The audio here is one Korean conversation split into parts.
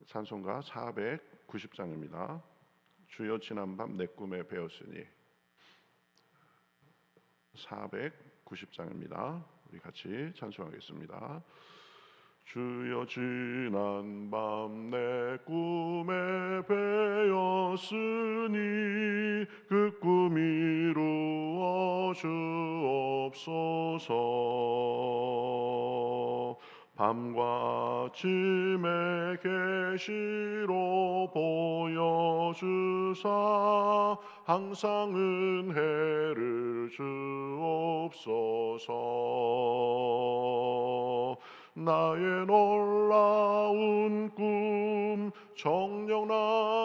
찬송가 490장입니다. 주여 지난밤 내 꿈에 배었으니. 490장입니다. 우리 같이 찬송하겠습니다. 주여 지난밤 내 꿈에 배었으니 그 꿈 이루어 주옵소서. 밤과 아침에 계시로 보여주사 항상 은혜를 주옵소서. 나의 놀라운 꿈 정녕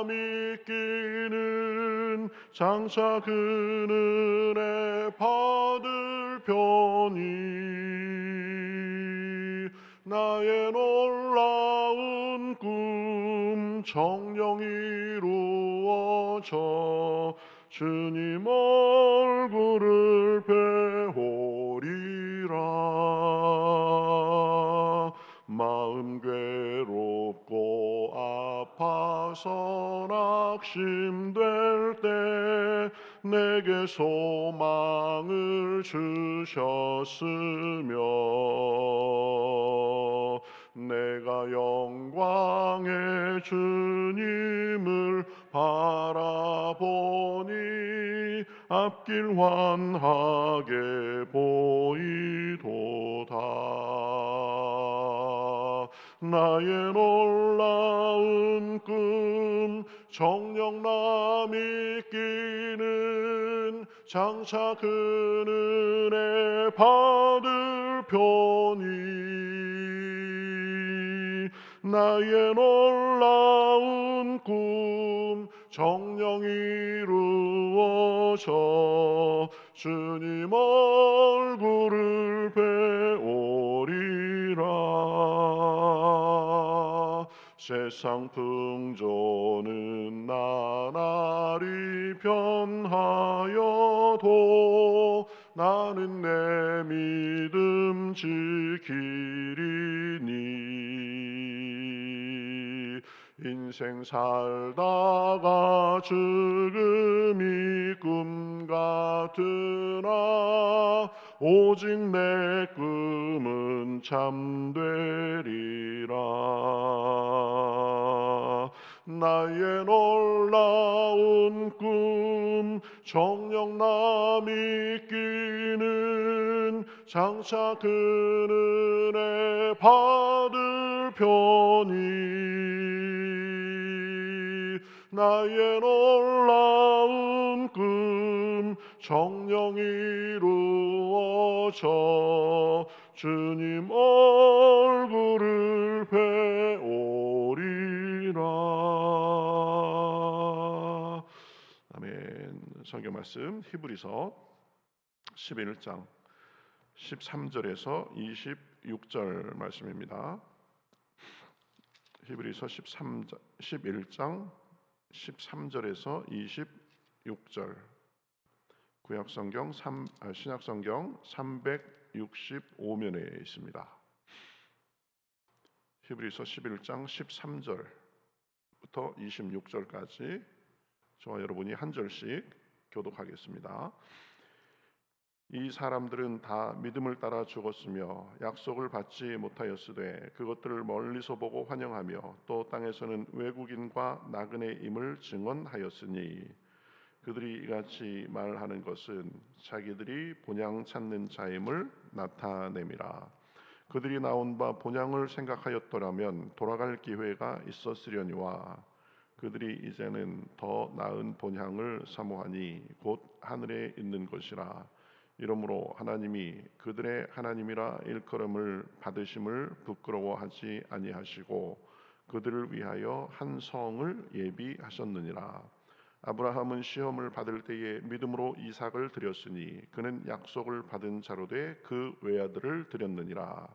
믿기는 장차 그 은혜 받을 편이. 나의 놀라운 꿈 정녕 이루어져 주님 얼굴을 배우리라. 마음 괴롭고 아파서 낙심될 때 내게 소망을 주셨으며 내가 영광의 주님을 바라보니 앞길 환하게 보이도다. 나의 놀라운 꿈 정녕 믿기는 장차 그 은혜 받을 편이. 나의 놀라운 꿈 정녕 이루어져 주님 얼굴을 배우리라. 세상 풍조는 나날이 변하여도 나는 내 믿음 지키리니. 인생 살다가 죽음이 꿈 같으나 오직 내 꿈은 참되리라. 나의 놀라운 꿈 정녕 믿기는 장차 그 은혜 받을 편이. 나의 놀라운 꿈 정녕 이루어져 주님 얼굴을 배우리라. 아멘. 성경 말씀 히브리서 11장 13절에서 26절 말씀입니다. 히브리서 11장 13절에서 26절. 구약성경 신약성경 365면에 있습니다. 히브리서 11장 13절부터 26절까지 저와 여러분이 한 절씩 교독하겠습니다. 이 사람들은 다 믿음을 따라 죽었으며 약속을 받지 못하였으되 그것들을 멀리서 보고 환영하며 또 땅에서는 외국인과 나그네임을 증언하였으니 그들이 이같이 말하는 것은 자기들이 본향 찾는 자임을 나타냄이라. 그들이 나온 바 본향을 생각하였더라면 돌아갈 기회가 있었으려니와 그들이 이제는 더 나은 본향을 사모하니 곧 하늘에 있는 것이라. 이러므로 하나님이 그들의 하나님이라 일컬음을 받으심을 부끄러워하지 아니하시고 그들을 위하여 한 성을 예비하셨느니라. 아브라함은 시험을 받을 때에 믿음으로 이삭을 드렸으니 그는 약속을 받은 자로 돼 그 외아들을 드렸느니라.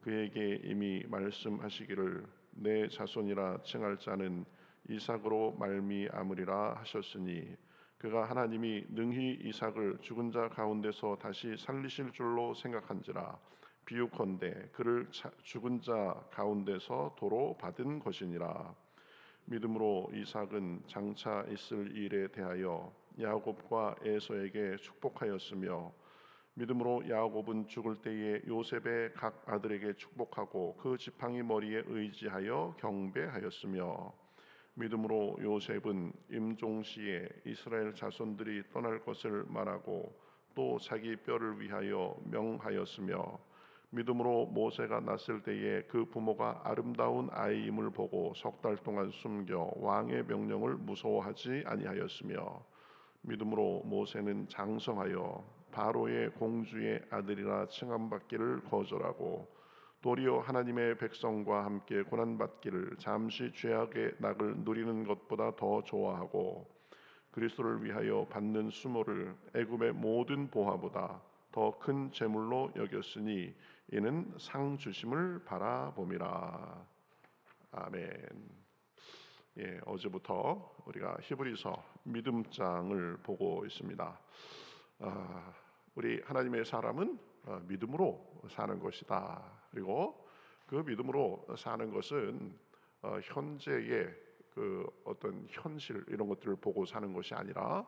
그에게 이미 말씀하시기를 내 자손이라 칭할 자는 이삭으로 말미암으리라 하셨으니 그가 하나님이 능히 이삭을 죽은 자 가운데서 다시 살리실 줄로 생각한지라. 비유컨대 그를 죽은 자 가운데서 도로 받은 것이니라. 믿음으로 이삭은 장차 있을 일에 대하여 야곱과 에서에게 축복하였으며 믿음으로 야곱은 죽을 때에 요셉의 각 아들에게 축복하고 그 지팡이 머리에 의지하여 경배하였으며 믿음으로 요셉은 임종시에 이스라엘 자손들이 떠날 것을 말하고 또 자기 뼈를 위하여 명하였으며 믿음으로 모세가 났을 때에 그 부모가 아름다운 아이임을 보고 석 달 동안 숨겨 왕의 명령을 무서워하지 아니하였으며 믿음으로 모세는 장성하여 바로의 공주의 아들이라 칭함받기를 거절하고 도리어 하나님의 백성과 함께 고난받기를 잠시 죄악의 낙을 누리는 것보다 더 좋아하고 그리스도를 위하여 받는 수모를 애굽의 모든 보화보다 더 큰 재물로 여겼으니 이는 상 주심을 바라봄이라. 아멘. 예, 어제부터 우리가 히브리서 믿음장을 보고 있습니다. 우리 하나님의 사람은 믿음으로 사는 것이다. 그리고 그 믿음으로 사는 것은 현재의 그 어떤 현실 이런 것들을 보고 사는 것이 아니라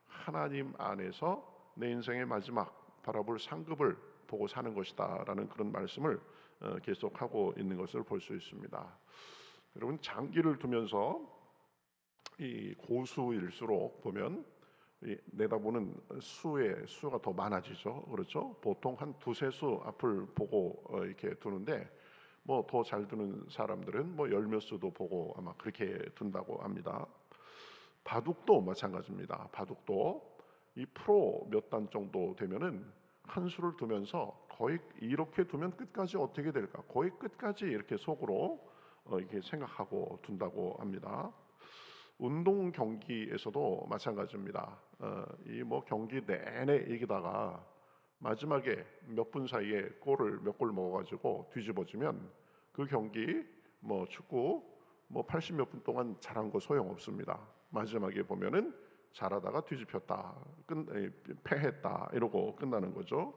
하나님 안에서 내 인생의 마지막 바라볼 상급을 보고 사는 것이다라는 그런 말씀을 계속하고 있는 것을 볼 수 있습니다. 여러분 장기를 두면서 이 고수일수록 보면 내다보는 수가 더 많아지죠. 그렇죠? 보통 한 두세 수 앞을 보고 이렇게 두는데 뭐 더 잘 두는 사람들은 뭐 열 몇 수도 보고 아마 그렇게 둔다고 합니다. 바둑도 마찬가지입니다. 바둑도 이 프로 몇 단 정도 되면은 한 수를 두면서 거의 이렇게 두면 끝까지 어떻게 될까? 거의 끝까지 이렇게 속으로 이렇게 생각하고 둔다고 합니다. 운동 경기에서도 마찬가지입니다. 이 뭐 경기 내내 이기다가 마지막에 몇 분 사이에 골을 몇 골 먹어가지고 뒤집어지면 그 경기 뭐 축구 뭐 80 몇 분 동안 잘한 거 소용 없습니다. 마지막에 보면은 잘하다가 뒤집혔다, 패했다 이러고 끝나는 거죠.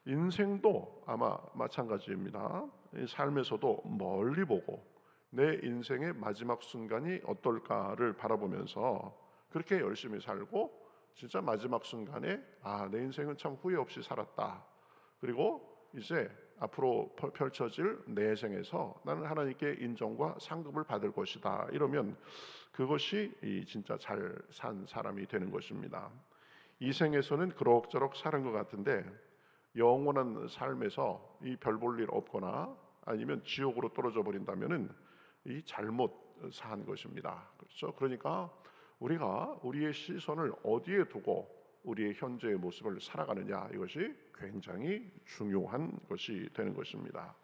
인생도 아마 마찬가지입니다. 삶에서도 멀리 보고 내 인생의 마지막 순간이 어떨까를 바라보면서 그렇게 열심히 살고 진짜 마지막 순간에 내 인생은 참 후회 없이 살았다. 그리고 이제 앞으로 펼쳐질 내 생에서 나는 하나님께 인정과 상급을 받을 것이다. 이러면 그것이 진짜 잘 산 사람이 되는 것입니다. 이 생에서는 그럭저럭 사는 것 같은데 영원한 삶에서 이 별 볼 일 없거나 아니면 지옥으로 떨어져 버린다면은 이 잘못 산 것입니다. 그렇죠? 그러니까 우리가 우리의 시선을 어디에 두고 우리의 현재의 모습을 살아가느냐 이것이 굉장히 중요한 것이 되는 것입니다.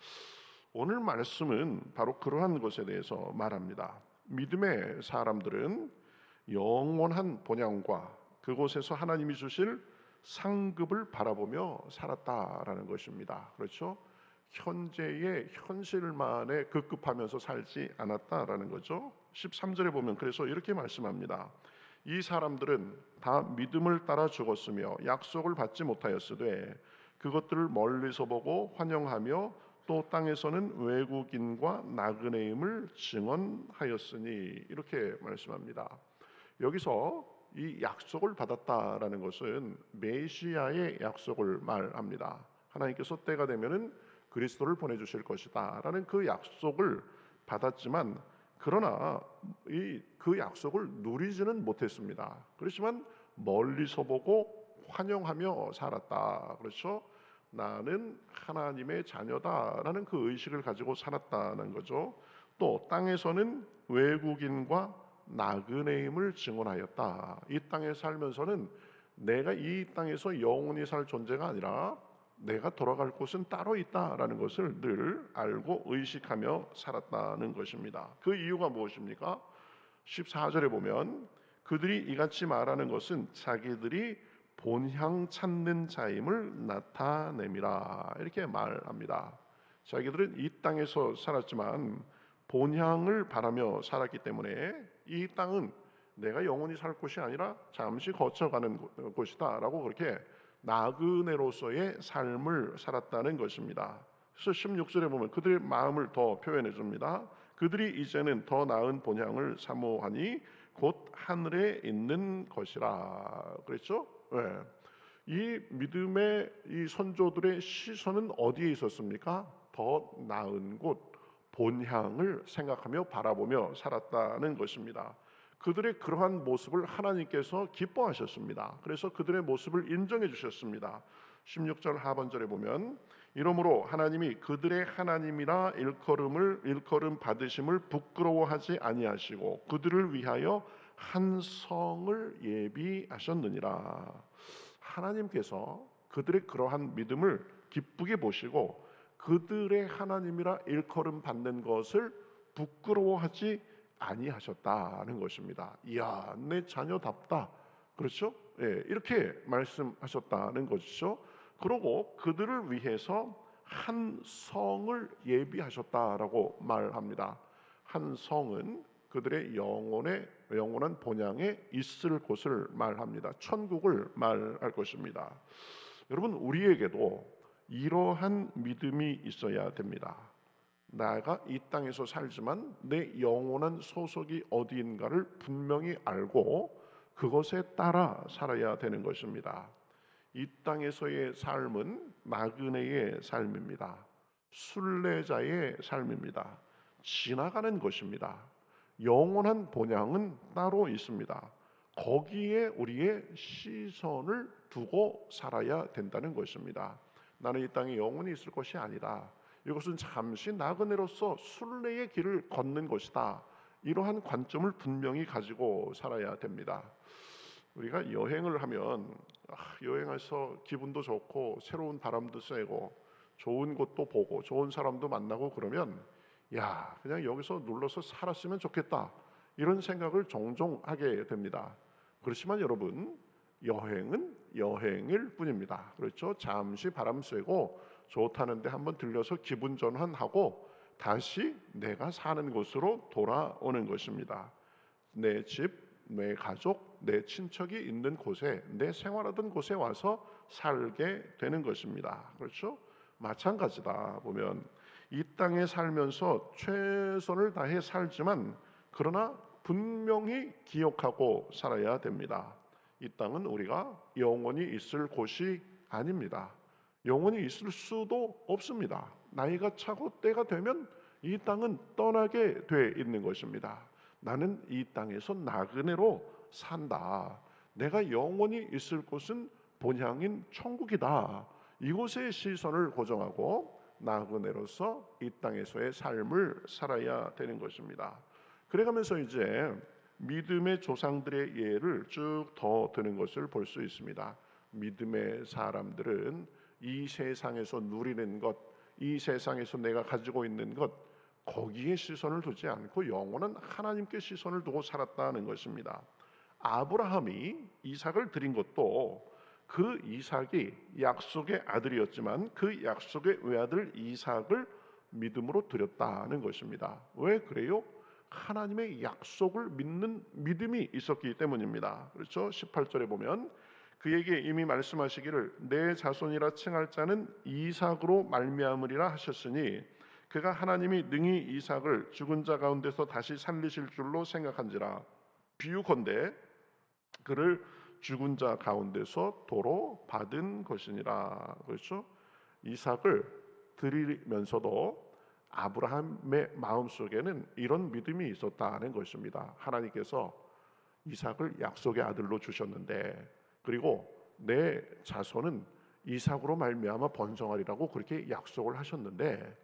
오늘 말씀은 바로 그러한 것에 대해서 말합니다. 믿음의 사람들은 영원한 본향과 그곳에서 하나님이 주실 상급을 바라보며 살았다라는 것입니다. 그렇죠? 현재의 현실만에 급급하면서 살지 않았다라는 거죠. 13절에 보면 그래서 이렇게 말씀합니다. 이 사람들은 다 믿음을 따라 죽었으며 약속을 받지 못하였으되 그것들을 멀리서 보고 환영하며 또 땅에서는 외국인과 나그네임을 증언하였으니 이렇게 말씀합니다. 여기서 이 약속을 받았다라는 것은 메시아의 약속을 말합니다. 하나님께서 때가 되면은 그리스도를 보내주실 것이다라는 그 약속을 받았지만 그러나 그 약속을 누리지는 못했습니다. 그렇지만 멀리서 보고 환영하며 살았다. 그렇죠? 나는 하나님의 자녀다라는 그 의식을 가지고 살았다는 거죠. 또 땅에서는 외국인과 나그네임을 증언하였다. 이 땅에 살면서는 내가 이 땅에서 영원히 살 존재가 아니라 내가 돌아갈 곳은 따로 있다라는 것을 늘 알고 의식하며 살았다는 것입니다. 그 이유가 무엇입니까? 14절에 보면 그들이 이같이 말하는 것은 자기들이 본향 찾는 자임을 나타냄이라 이렇게 말합니다. 자기들은 이 땅에서 살았지만 본향을 바라며 살았기 때문에 이 땅은 내가 영원히 살 곳이 아니라 잠시 거쳐가는 곳이다 라고 그렇게 나그네로서의 삶을 살았다는 것입니다. 그래서 16절에 보면 그들의 마음을 더 표현해 줍니다. 그들이 이제는 더 나은 본향을 사모하니 곧 하늘에 있는 것이라 그랬죠. 네. 이 믿음의 이 선조들의 시선은 어디에 있었습니까? 더 나은 곳, 본향을 생각하며 바라보며 살았다는 것입니다. 그들의 그러한 모습을 하나님께서 기뻐하셨습니다. 그래서 그들의 모습을 인정해 주셨습니다. 16절 하반절에 보면 이러므로 하나님이 그들의 하나님이라 일컬음 받으심을 부끄러워하지 아니하시고 그들을 위하여 한 성을 예비하셨느니라. 하나님께서 그들의 그러한 믿음을 기쁘게 보시고 그들의 하나님이라 일컬음 받는 것을 부끄러워하지 아니하셨다는 것입니다. 이야, 내 자녀답다. 그렇죠? 예, 이렇게 말씀하셨다는 것이죠. 그리고 그들을 위해서 한 성을 예비하셨다라고 말합니다. 한 성은 그들의 영원한 본향에 있을 곳을 말합니다. 천국을 말할 것입니다. 여러분, 우리에게도 이러한 믿음이 있어야 됩니다. 내가 이 땅에서 살지만 내 영원한 소속이 어디인가를 분명히 알고 그것에 따라 살아야 되는 것입니다. 이 땅에서의 삶은 나그네의 삶입니다. 순례자의 삶입니다. 지나가는 것입니다. 영원한 본향은 따로 있습니다. 거기에 우리의 시선을 두고 살아야 된다는 것입니다. 나는 이 땅에 영원히 있을 것이 아니다. 이것은 잠시 나그네로서 순례의 길을 걷는 것이다. 이러한 관점을 분명히 가지고 살아야 됩니다. 우리가 여행을 하면 여행해서 기분도 좋고 새로운 바람도 쐬고 좋은 곳도 보고 좋은 사람도 만나고 그러면 야, 그냥 여기서 눌러서 살았으면 좋겠다. 이런 생각을 종종 하게 됩니다. 그렇지만 여러분, 여행은 여행일 뿐입니다. 그렇죠? 잠시 바람 쐬고 좋다는데 한번 들려서 기분 전환하고 다시 내가 사는 곳으로 돌아오는 것입니다. 내 집, 내 가족, 내 친척이 있는 곳에, 내 생활하던 곳에 와서 살게 되는 것입니다. 그렇죠? 마찬가지다. 보면 이 땅에 살면서 최선을 다해 살지만 그러나 분명히 기억하고 살아야 됩니다. 이 땅은 우리가 영원히 있을 곳이 아닙니다. 영원히 있을 수도 없습니다. 나이가 차고 때가 되면 이 땅은 떠나게 돼 있는 것입니다. 나는 이 땅에서 나그네로 산다. 내가 영원히 있을 곳은 본향인 천국이다. 이곳에 시선을 고정하고 나그네로서 이 땅에서의 삶을 살아야 되는 것입니다. 그래가면서 이제 믿음의 조상들의 예를 쭉 더 드는 것을 볼 수 있습니다. 믿음의 사람들은 이 세상에서 누리는 것, 이 세상에서 내가 가지고 있는 것, 거기에 시선을 두지 않고 영원한 하나님께 시선을 두고 살았다는 것입니다. 아브라함이 이삭을 드린 것도 그 이삭이 약속의 아들이었지만 그 약속의 외아들 이삭을 믿음으로 드렸다는 것입니다. 왜 그래요? 하나님의 약속을 믿는 믿음이 있었기 때문입니다. 그렇죠? 18절에 보면 그에게 이미 말씀하시기를 내 자손이라 칭할 자는 이삭으로 말미암으리라 하셨으니 그가 하나님이 능히 이삭을 죽은 자 가운데서 다시 살리실 줄로 생각한지라. 비유컨대 그를 죽은 자 가운데서 도로 받은 것이니라. 그렇죠? 이삭을 드리면서도 아브라함의 마음속에는 이런 믿음이 있었다는 것입니다. 하나님께서 이삭을 약속의 아들로 주셨는데 그리고 내 자손은 이삭으로 말미암아 번성하리라고 그렇게 약속을 하셨는데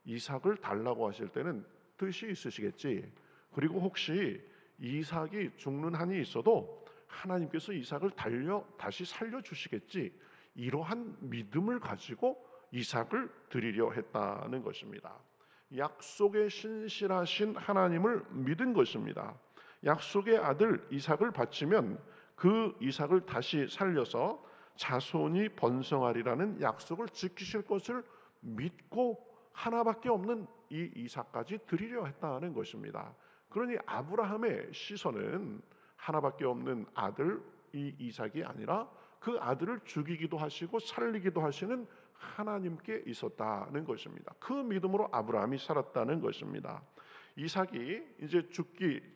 이삭을 달라고 하실 때는 뜻이 있으시겠지. 그리고 혹시 이삭이 죽는 한이 있어도 하나님께서 이삭을 다시 살려주시겠지. 이러한 믿음을 가지고 이삭을 드리려 했다는 것입니다. 약속에 신실하신 하나님을 믿은 것입니다. 약속의 아들 이삭을 바치면 그 이삭을 다시 살려서 자손이 번성하리라는 약속을 지키실 것을 믿고 하나밖에 없는 이 이삭까지 드리려 했다는 것입니다. 그러니 아브라함의 시선은 하나밖에 없는 아들 이 이삭이 아니라 그 아들을 죽이기도 하시고 살리기도 하시는 하나님께 있었다는 것입니다. 그 믿음으로 아브라함이 살았다는 것입니다. 이삭이 이제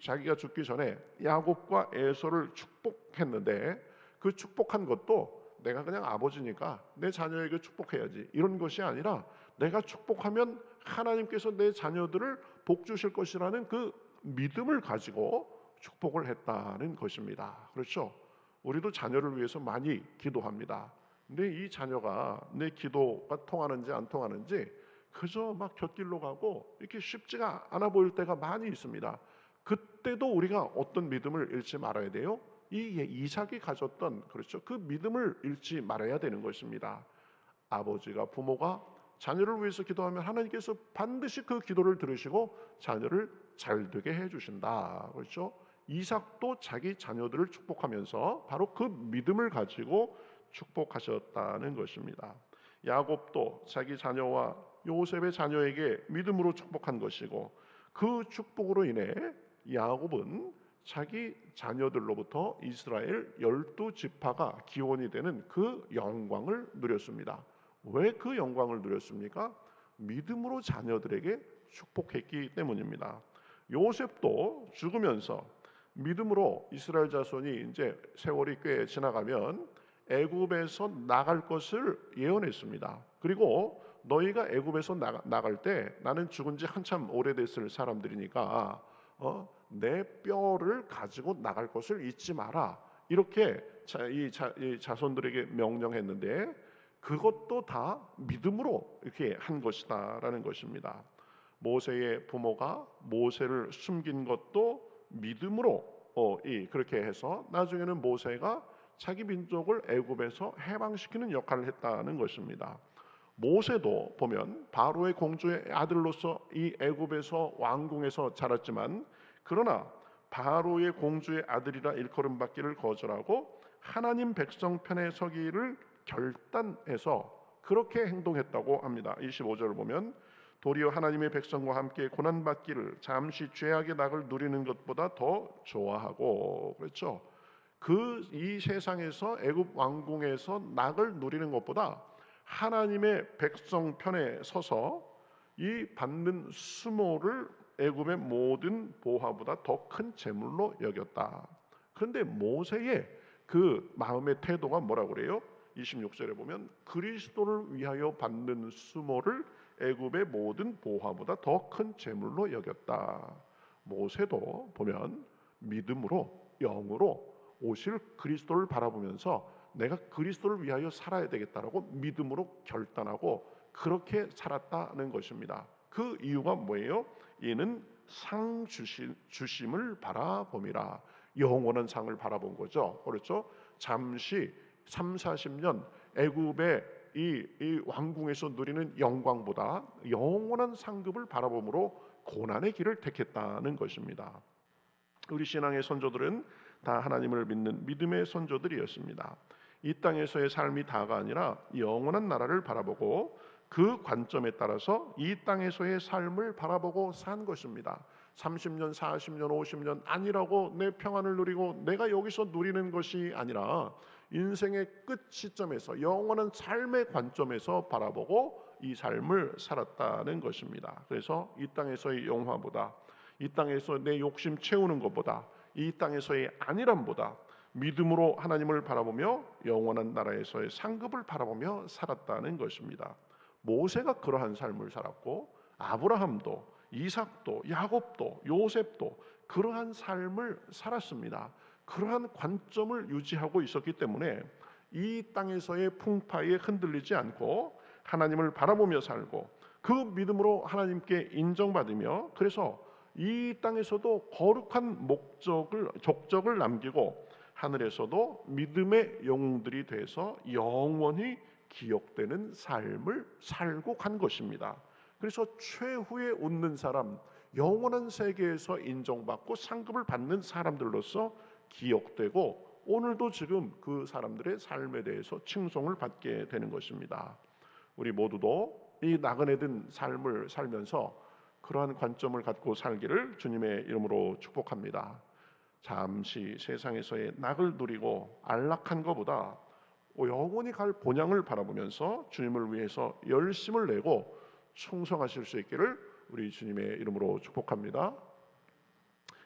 자기가 죽기 전에 야곱과 에서를 축복했는데, 그 축복한 것도 내가 그냥 아버지니까 내 자녀에게 축복해야지 이런 것이 아니라, 내가 축복하면 하나님께서 내 자녀들을 복 주실 것이라는 그 믿음을 가지고 축복을 했다는 것입니다. 그렇죠? 우리도 자녀를 위해서 많이 기도합니다. 근데 이 자녀가 내 기도가 통하는지 안 통하는지 그저 막 곁길로 가고 이렇게 쉽지가 않아 보일 때가 많이 있습니다. 그때도 우리가 어떤 믿음을 잃지 말아야 돼요? 이 이삭이 가졌던, 그렇죠, 그 믿음을 잃지 말아야 되는 것입니다. 아버지가, 부모가 자녀를 위해서 기도하면 하나님께서 반드시 그 기도를 들으시고 자녀를 잘 되게 해주신다. 그렇죠? 이삭도 자기 자녀들을 축복하면서 바로 그 믿음을 가지고 축복하셨다는 것입니다. 야곱도 자기 자녀와 요셉의 자녀에게 믿음으로 축복한 것이고, 그 축복으로 인해 야곱은 자기 자녀들로부터 이스라엘 12지파가 기원이 되는 그 영광을 누렸습니다. 왜 그 영광을 누렸습니까? 믿음으로 자녀들에게 축복했기 때문입니다. 요셉도 죽으면서 믿음으로 이스라엘 자손이 이제 세월이 꽤 지나가면 애굽에서 나갈 것을 예언했습니다. 그리고 너희가 애굽에서 나갈 때 나는 죽은 지 한참 오래됐을 사람들이니까 내 뼈를 가지고 나갈 것을 잊지 마라, 이렇게 이 자손들에게 명령했는데, 그것도 다 믿음으로 이렇게 한 것이다라는 것입니다. 모세의 부모가 모세를 숨긴 것도 믿음으로 그렇게 해서 나중에는 모세가 자기 민족을 애굽에서 해방시키는 역할을 했다는 것입니다. 모세도 보면 바로의 공주의 아들로서 이 애굽에서 왕궁에서 자랐지만, 그러나 바로의 공주의 아들이라 일컬음받기를 거절하고 하나님 백성 편에 서기를 결단해서 그렇게 행동했다고 합니다. 25절을 보면 도리어 하나님의 백성과 함께 고난받기를 잠시 죄악의 낙을 누리는 것보다 더 좋아하고, 그렇죠? 이 세상에서 애굽 왕궁에서 낙을 누리는 것보다 하나님의 백성 편에 서서 이 받는 수모를 애굽의 모든 보화보다 더 큰 재물로 여겼다. 그런데 모세의 그 마음의 태도가 뭐라고 그래요? 26절에 보면 그리스도를 위하여 받는 수모를 애굽의 모든 보화보다 더 큰 재물로 여겼다. 모세도 보면 믿음으로, 영으로 오실 그리스도를 바라보면서 내가 그리스도를 위하여 살아야 되겠다라고 믿음으로 결단하고 그렇게 살았다는 것입니다. 그 이유가 뭐예요? 이는 상 주심을 바라봄이라. 영원한 상을 바라본 거죠. 그렇죠? 잠시 30-40년 애굽의 이 왕궁에서 누리는 영광보다 영원한 상급을 바라봄으로 고난의 길을 택했다는 것입니다. 우리 신앙의 선조들은 다 하나님을 믿는 믿음의 선조들이었습니다. 이 땅에서의 삶이 다가 아니라 영원한 나라를 바라보고 그 관점에 따라서 이 땅에서의 삶을 바라보고 산 것입니다. 30년, 40년, 50년 아니라고 내 평안을 누리고 내가 여기서 누리는 것이 아니라 인생의 끝 시점에서 영원한 삶의 관점에서 바라보고 이 삶을 살았다는 것입니다. 그래서 이 땅에서의 영화보다, 이 땅에서 내 욕심 채우는 것보다, 이 땅에서의 안일함보다 믿음으로 하나님을 바라보며 영원한 나라에서의 상급을 바라보며 살았다는 것입니다. 모세가 그러한 삶을 살았고, 아브라함도, 이삭도, 야곱도, 요셉도 그러한 삶을 살았습니다. 그러한 관점을 유지하고 있었기 때문에 이 땅에서의 풍파에 흔들리지 않고 하나님을 바라보며 살고 그 믿음으로 하나님께 인정받으며, 그래서 이 땅에서도 거룩한 족적을 남기고 하늘에서도 믿음의 영웅들이 돼서 영원히 기억되는 삶을 살고 간 것입니다. 그래서 최후에 웃는 사람, 영원한 세계에서 인정받고 상급을 받는 사람들로서 기억되고 오늘도 지금 그 사람들의 삶에 대해서 칭송을 받게 되는 것입니다. 우리 모두도 이 나그네 든 삶을 살면서 그러한 관점을 갖고 살기를 주님의 이름으로 축복합니다. 잠시 세상에서의 낙을 누리고 안락한 것보다 영원히 갈 본향을 바라보면서 주님을 위해서 열심을 내고 충성하실 수 있기를 우리 주님의 이름으로 축복합니다.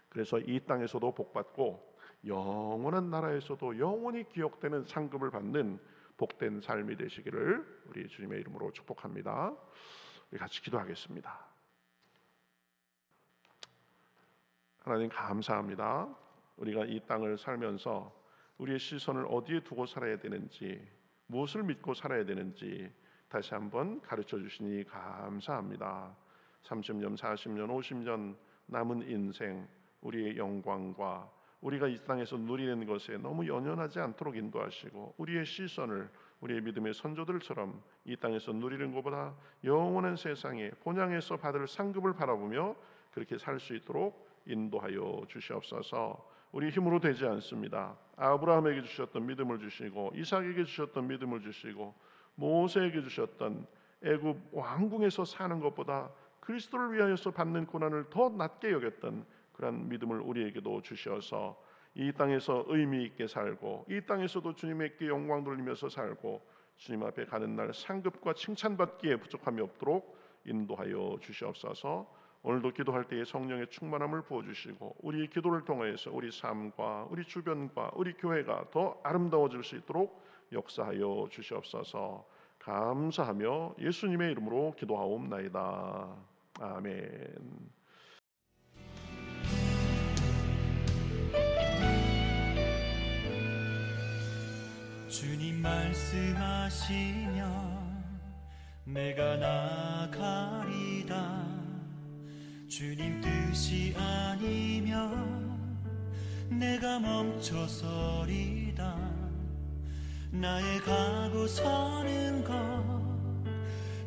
그래서 이 땅에서도 복받고 영원한 나라에서도 영원히 기억되는 상급을 받는 복된 삶이 되시기를 우리 주님의 이름으로 축복합니다. 우리 같이 기도하겠습니다. 하나님 감사합니다. 우리가 이 땅을 살면서 우리의 시선을 어디에 두고 살아야 되는지, 무엇을 믿고 살아야 되는지 다시 한번 가르쳐 주시니 감사합니다. 30년, 40년, 50년 남은 인생, 우리의 영광과 우리가 이 땅에서 누리는 것에 너무 연연하지 않도록 인도하시고, 우리의 시선을 우리의 믿음의 선조들처럼 이 땅에서 누리는 것보다 영원한 세상에 본향에서 받을 상급을 바라보며 그렇게 살 수 있도록 인도하여 주시옵소서. 우리 힘으로 되지 않습니다. 아브라함에게 주셨던 믿음을 주시고, 이삭에게 주셨던 믿음을 주시고, 모세에게 주셨던 애굽 왕궁에서 사는 것보다 그리스도를 위하여서 받는 고난을 더 낮게 여겼던 그런 믿음을 우리에게도 주셔서 이 땅에서 의미 있게 살고, 이 땅에서도 주님께 영광 돌리면서 살고, 주님 앞에 가는 날 상급과 칭찬받기에 부족함이 없도록 인도하여 주시옵소서. 오늘도 기도할 때에 성령의 충만함을 부어주시고, 우리 기도를 통해서 우리 삶과 우리 주변과 우리 교회가 더 아름다워질 수 있도록 역사하여 주시옵소서. 감사하며 예수님의 이름으로 기도하옵나이다. 아멘. 주님 말씀하시면 내가 나가리다. 주님 뜻이 아니면 내가 멈춰서리다. 나의 가고 서는 것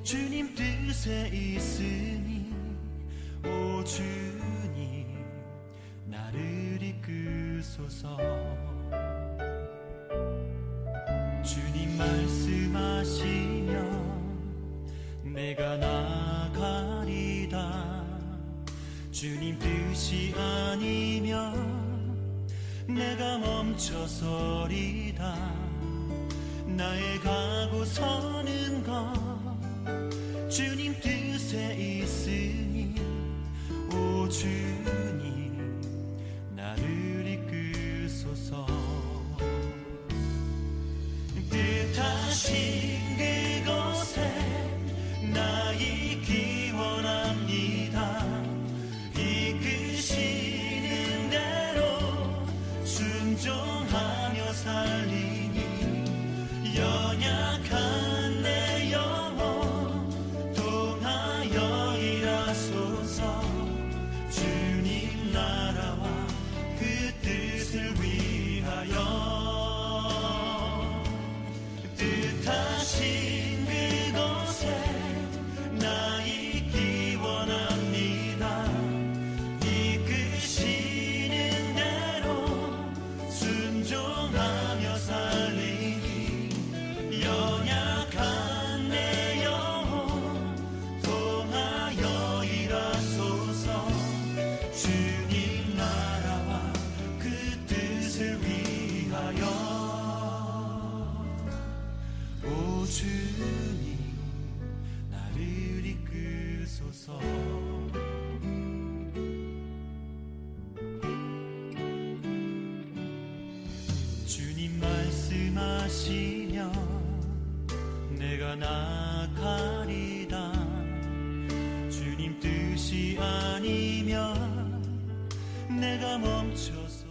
주님 뜻에 있으니, 오 주님 나를 이끄소서. 주님 말씀하시면 내가 나가리다. 주님 뜻이 아니면 내가 멈춰서리다. 나의 가고 서는 것 주님 뜻에 있으니, 오 주님 나를 이끄소서. 뜻하신 그곳에 나 있기 원합니다. 이끄시는 대로 순종하며 살리니, 연약한 내 영혼 통하여 일하소서. 주님 나라와 그 뜻을 위하여 뜻하신 그곳에 나 있기 원합니다. 이끄시는 대로 순종하며 살리니, 연약한 내 영혼 통하여 일하소서. 주님 나라와 그 뜻을 위하여, 오 주님 나를 이끄소서. 주님 말씀하시면 내가 나가리다. 주님 뜻이 아니면 내가 멈춰서